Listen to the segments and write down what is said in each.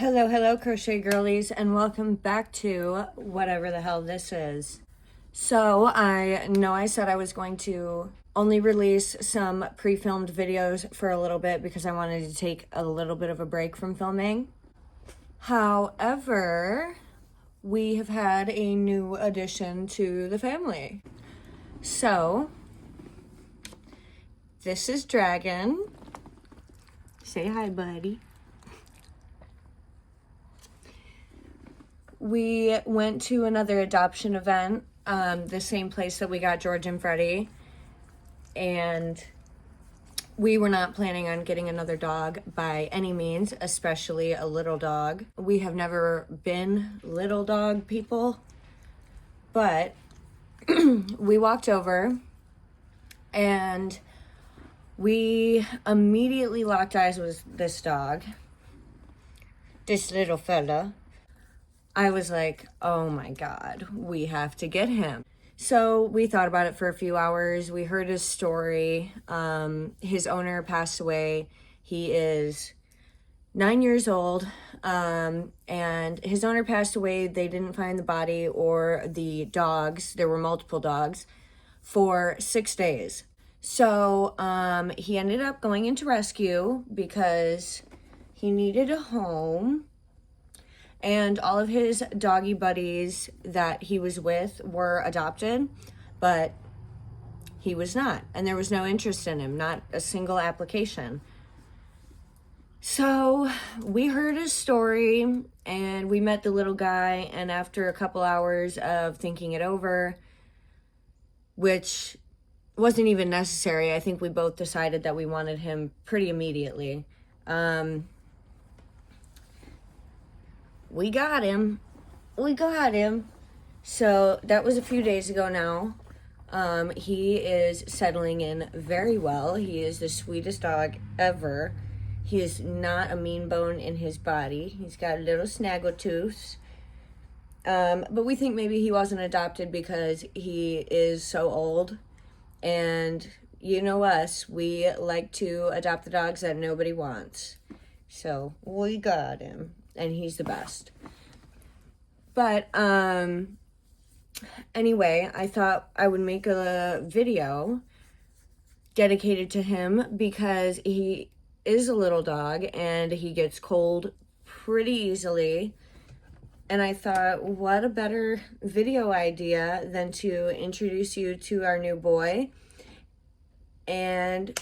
Hello, hello, crochet girlies, and welcome back to whatever the hell this is. So, I know I said I was going to only release some pre-filmed videos for a little bit because I wanted to take a little bit of a break from filming. However, we have had a new addition to the family. So, this is Dragon. Say hi, buddy. We went to another adoption event, the same place that we got George and Freddie, and we were not planning on getting another dog by any means, especially a little dog. We have never been little dog people, but we walked over and we immediately locked eyes with this dog, this little fella. I was like, oh my God, we have to get him. So we thought about it for a few hours. We heard his story. His owner passed away. He is 9 years old, and his owner passed away. They didn't find the body or the dogs. There were multiple dogs for 6 days. So he ended up going into rescue because he needed a home. And all of his doggy buddies that he was with were adopted, but he was not. And there was no interest in him, not a single application. So we heard his story and we met the little guy. And after a couple hours of thinking it over, which wasn't even necessary, I think we both decided that we wanted him pretty immediately. We got him. So that was a few days ago now. He is settling in very well. He is the sweetest dog ever. He is not a mean bone in his body. He's got little snaggletooths. But we think maybe he wasn't adopted because he is so old. And you know us, we like to adopt the dogs that nobody wants. So we got him. And he's the best. But anyway, I thought I would make a video dedicated to him because he is a little dog and he gets cold pretty easily. And I thought, what a better video idea than to introduce you to our new boy and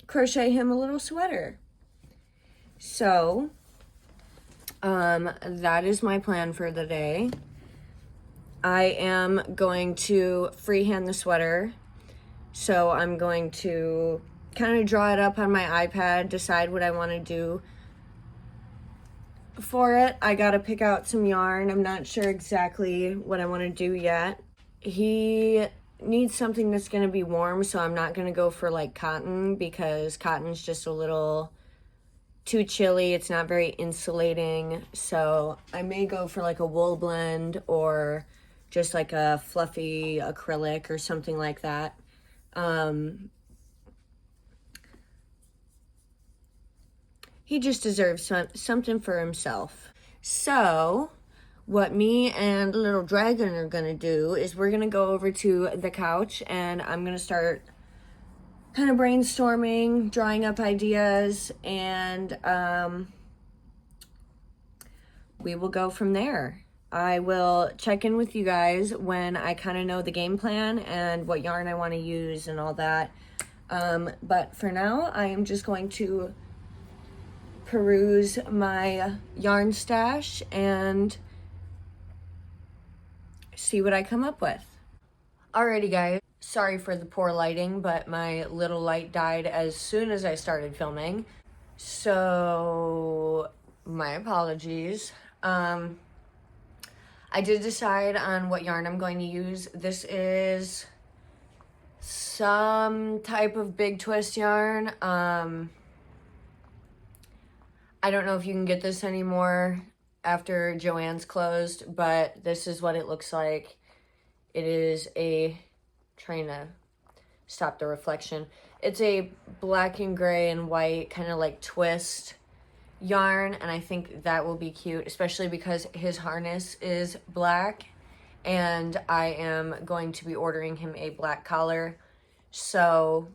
crochet him a little sweater. So that is my plan for the day. I am going to freehand the sweater. So I'm going to kind of draw it up on my iPad, decide what I want to do for it. I got to pick out some yarn. I'm not sure exactly what I want to do yet. He needs something that's going to be warm, so I'm not going to go for like cotton because cotton's just a little too chilly. It's not very insulating, so I may go for like a wool blend or just like a fluffy acrylic or something like that. He just deserves something for himself. So what me and little Dragon are gonna do is we're gonna go over to the couch and I'm gonna start kind of brainstorming, drawing up ideas, and we will go from there. I will check in with you guys when I kind of know the game plan and what yarn I want to use and all that. But for now, I am just going to peruse my yarn stash and see what I come up with. Alrighty, guys. Sorry for the poor lighting, but my little light died as soon as I started filming. So, my apologies. I did decide on what yarn I'm going to use. This is some type of big twist yarn. I don't know if you can get this anymore after Joann's closed, but this is what it looks like. It is trying to stop the reflection. It's a black and gray and white kind of like twist. yarn, and I think that will be cute, especially because his harness is black, and I am going to be ordering him a black collar. So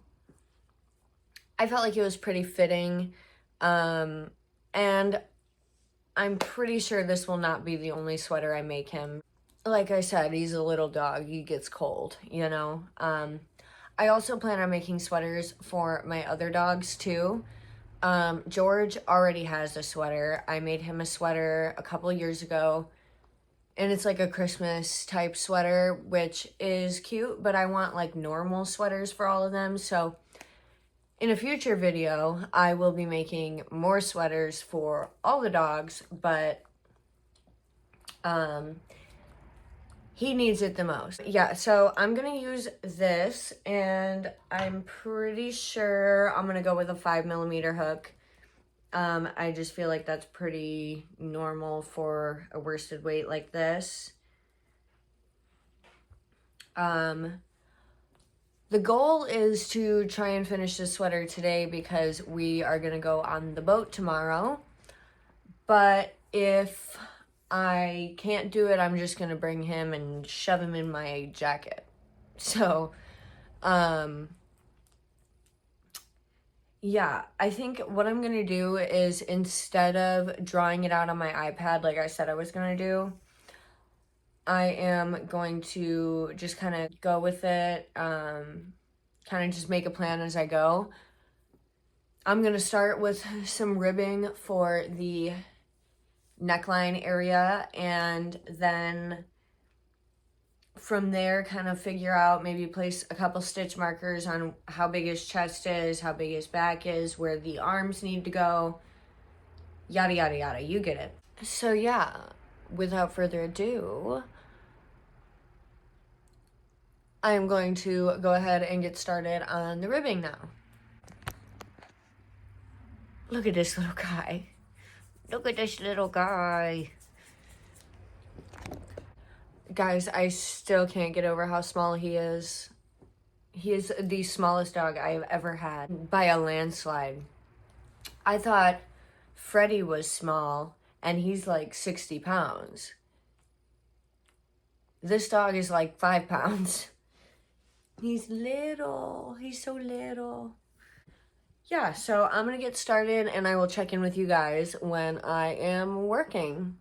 I felt like it was pretty fitting, and I'm pretty sure this will not be the only sweater I make him. Like I said, he's a little dog. He gets cold, you know? I also plan on making sweaters for my other dogs too. George already has a sweater. I made him a sweater a couple years ago, and it's like a Christmas type sweater, which is cute, but I want like normal sweaters for all of them. So in a future video, I will be making more sweaters for all the dogs, but he needs it the most. Yeah, so I'm gonna use this, and I'm pretty sure I'm gonna go with a 5mm hook. I just feel like that's pretty normal for a worsted weight like this. The goal is to try and finish this sweater today because we are gonna go on the boat tomorrow. But if I can't do it, I'm just gonna bring him and shove him in my jacket. So, yeah, I think what I'm gonna do is, instead of drawing it out on my iPad like I said I was gonna do, I am going to just kind of go with it, kind of just make a plan as I go. I'm gonna start with some ribbing for the neckline area, and then from there kind of figure out, maybe place a couple stitch markers on how big his chest is, how big his back is, where the arms need to go, yada yada yada, you get it. So yeah, without further ado, I am going to go ahead and get started on the ribbing now. Look at this little guy. Look at this little guy. Guys, I still can't get over how small he is. He is the smallest dog I have ever had by a landslide. I thought Freddie was small, and he's like 60 pounds. This dog is like 5 pounds. He's little. He's so little. Yeah, so I'm gonna get started, and I will check in with you guys when I am working.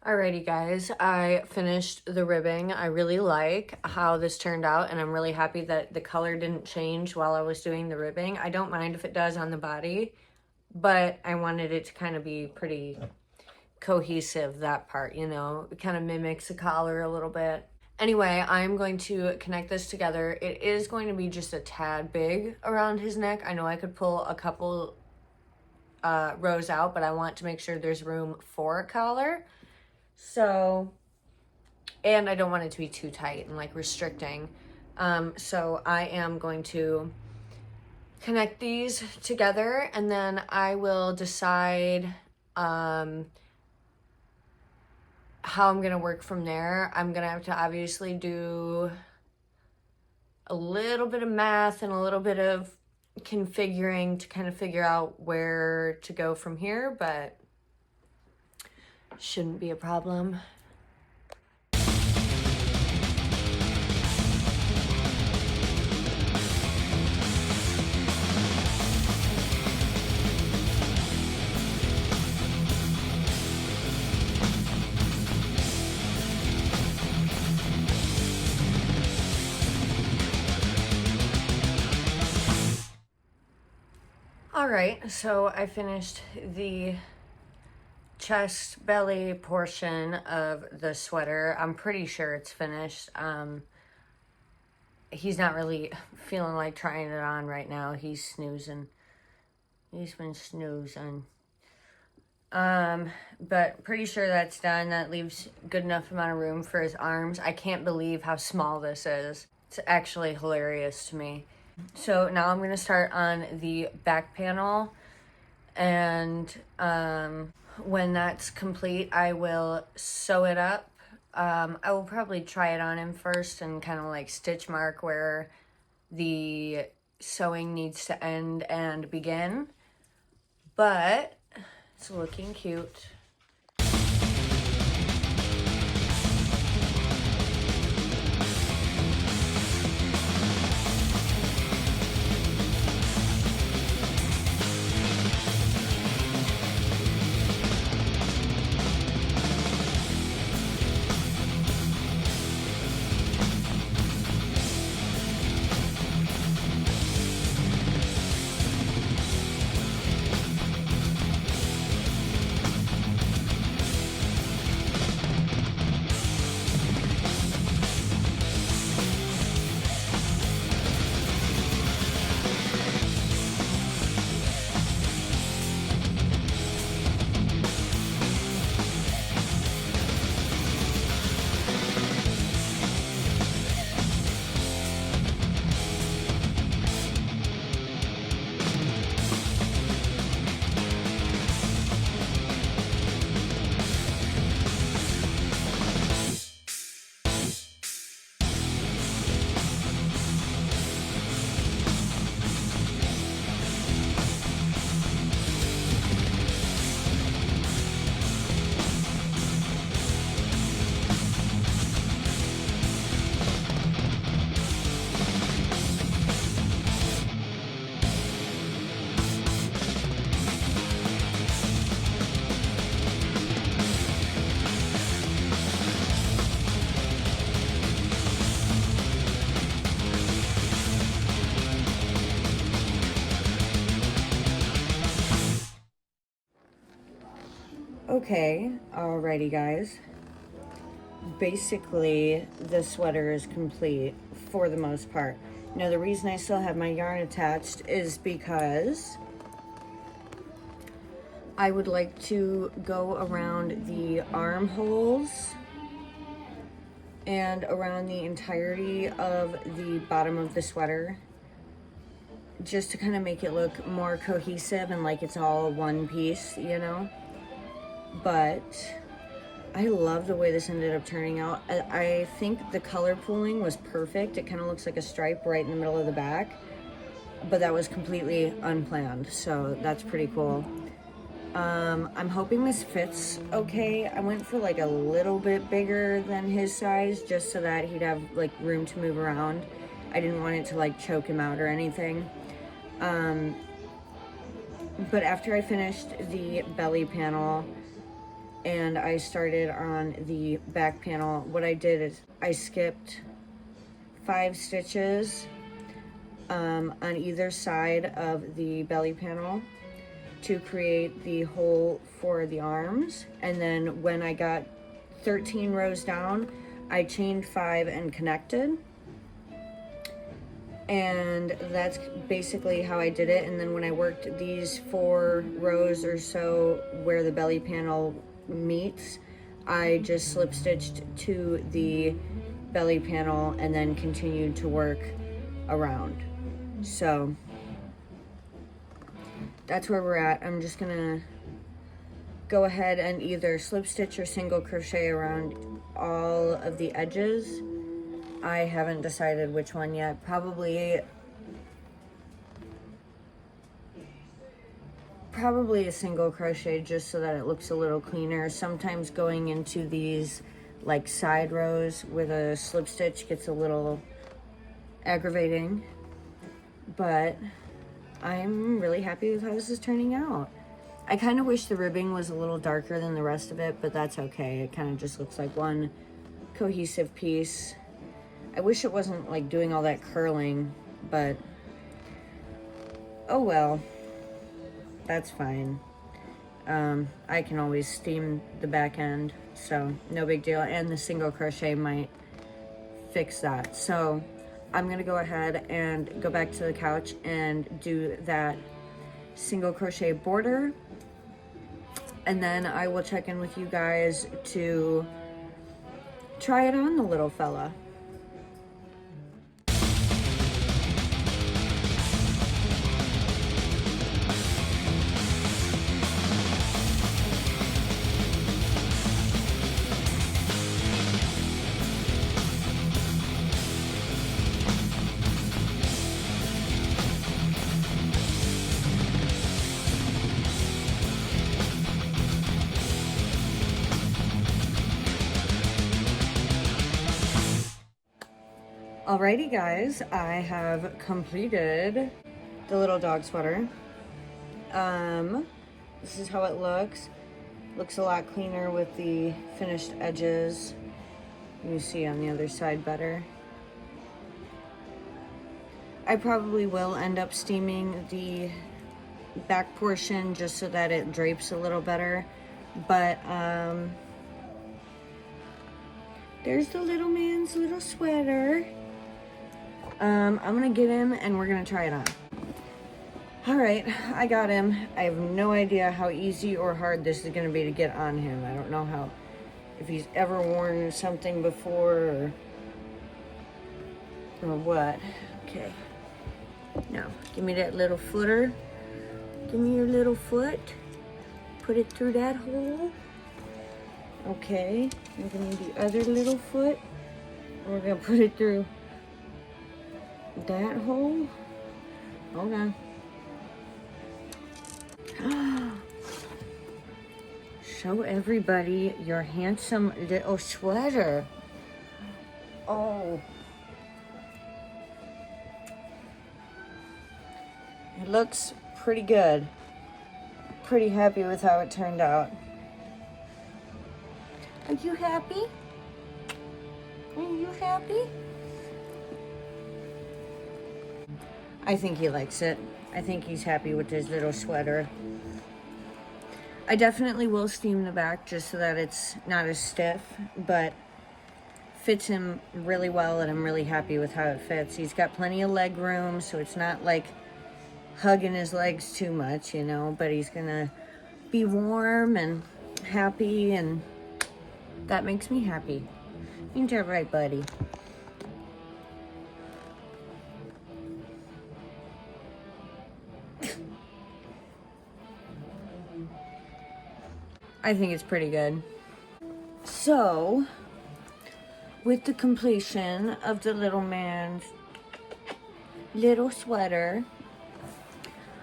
Alrighty guys, I finished the ribbing. I really like how this turned out, and I'm really happy that the color didn't change while I was doing the ribbing. I don't mind if it does on the body, but I wanted it to kind of be pretty cohesive, that part, you know? It kind of mimics the collar a little bit. Anyway, I'm going to connect this together. It is going to be just a tad big around his neck. I know I could pull a couple rows out, but I want to make sure there's room for a collar. So, and I don't want it to be too tight and like restricting. So I am going to connect these together, and then I will decide how I'm gonna work from there. I'm gonna have to obviously do a little bit of math and a little bit of configuring to kind of figure out where to go from here, but shouldn't be a problem. All right, so I finished the chest belly portion of the sweater. I'm pretty sure it's finished. He's not really feeling like trying it on right now. He's snoozing. He's been snoozing. But pretty sure that's done. That leaves good enough amount of room for his arms. I can't believe how small this is. It's actually hilarious to me. So now I'm gonna start on the back panel, and when that's complete, I will sew it up. I will probably try it on him first and kind of like stitch mark where the sewing needs to end and begin, but it's looking cute. Okay, alrighty guys. Basically, the sweater is complete for the most part. Now, the reason I still have my yarn attached is because I would like to go around the armholes and around the entirety of the bottom of the sweater, just to kind of make it look more cohesive and like it's all one piece, you know? But I love the way this ended up turning out. I think the color pooling was perfect. It kind of looks like a stripe right in the middle of the back, but that was completely unplanned, so that's pretty cool. I'm hoping this fits okay. I went for like a little bit bigger than his size just so that he'd have like room to move around. I didn't want it to like choke him out or anything. But after I finished the belly panel and I started on the back panel, what I did is I skipped 5 stitches on either side of the belly panel to create the hole for the arms. And then when I got 13 rows down, I chained 5 and connected. And that's basically how I did it. And then when I worked these 4 rows or so where the belly panel meets, I just slip stitched to the belly panel and then continued to work around. So that's where we're at. I'm just gonna go ahead and either slip stitch or single crochet around all of the edges. I haven't decided which one yet. Probably a single crochet, just so that it looks a little cleaner. Sometimes going into these like side rows with a slip stitch gets a little aggravating, but I'm really happy with how this is turning out. I kind of wish the ribbing was a little darker than the rest of it, but that's okay. It kind of just looks like one cohesive piece. I wish it wasn't like doing all that curling, but oh well, that's fine. I can always steam the back end, so no big deal. And the single crochet might fix that. So I'm gonna go ahead and go back to the couch and do that single crochet border, and then I will check in with you guys to try it on the little fella. Alrighty guys, I have completed the little dog sweater. This is how it looks. Looks a lot cleaner with the finished edges. You see on the other side better. I probably will end up steaming the back portion just so that it drapes a little better. But there's the little man's little sweater. I'm gonna get him and we're gonna try it on. All right, I got him. I have no idea how easy or hard this is gonna be to get on him. I don't know if he's ever worn something before or what. Okay, now give me that little footer. Give me your little foot. Put it through that hole. Okay, and give me the other little foot. We're gonna put it through that hole. Hold on. Show everybody your handsome little sweater. Oh. It looks pretty good. Pretty happy with how it turned out. Are you happy? Are you happy? I think he likes it. I think he's happy with his little sweater. I definitely will steam the back just so that it's not as stiff, but fits him really well and I'm really happy with how it fits. He's got plenty of leg room, so it's not like hugging his legs too much, you know, but he's gonna be warm and happy, and that makes me happy. Ain't that right, buddy? I think it's pretty good. So, with the completion of the little man's little sweater,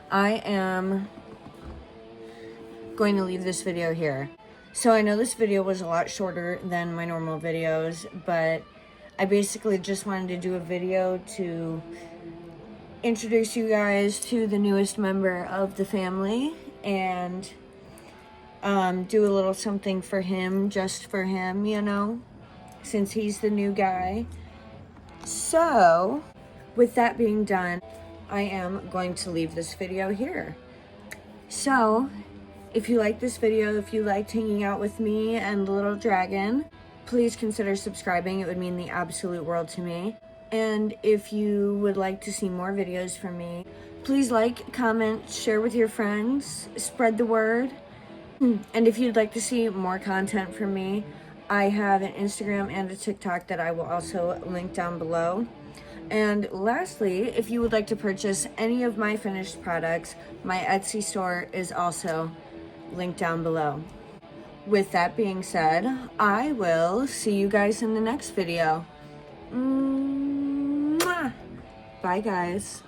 I am going to leave this video here. So I know this video was a lot shorter than my normal videos, but I basically just wanted to do a video to introduce you guys to the newest member of the family and do a little something for him, just for him, you know, since he's the new guy. So, with that being done, I am going to leave this video here. So, if you like this video, if you liked hanging out with me and the little dragon, please consider subscribing. It would mean the absolute world to me. And if you would like to see more videos from me, please like, comment, share with your friends, spread the word. And if you'd like to see more content from me, I have an Instagram and a TikTok that I will also link down below. And lastly, if you would like to purchase any of my finished products, my Etsy store is also linked down below. With that being said, I will see you guys in the next video. Mwah! Bye guys.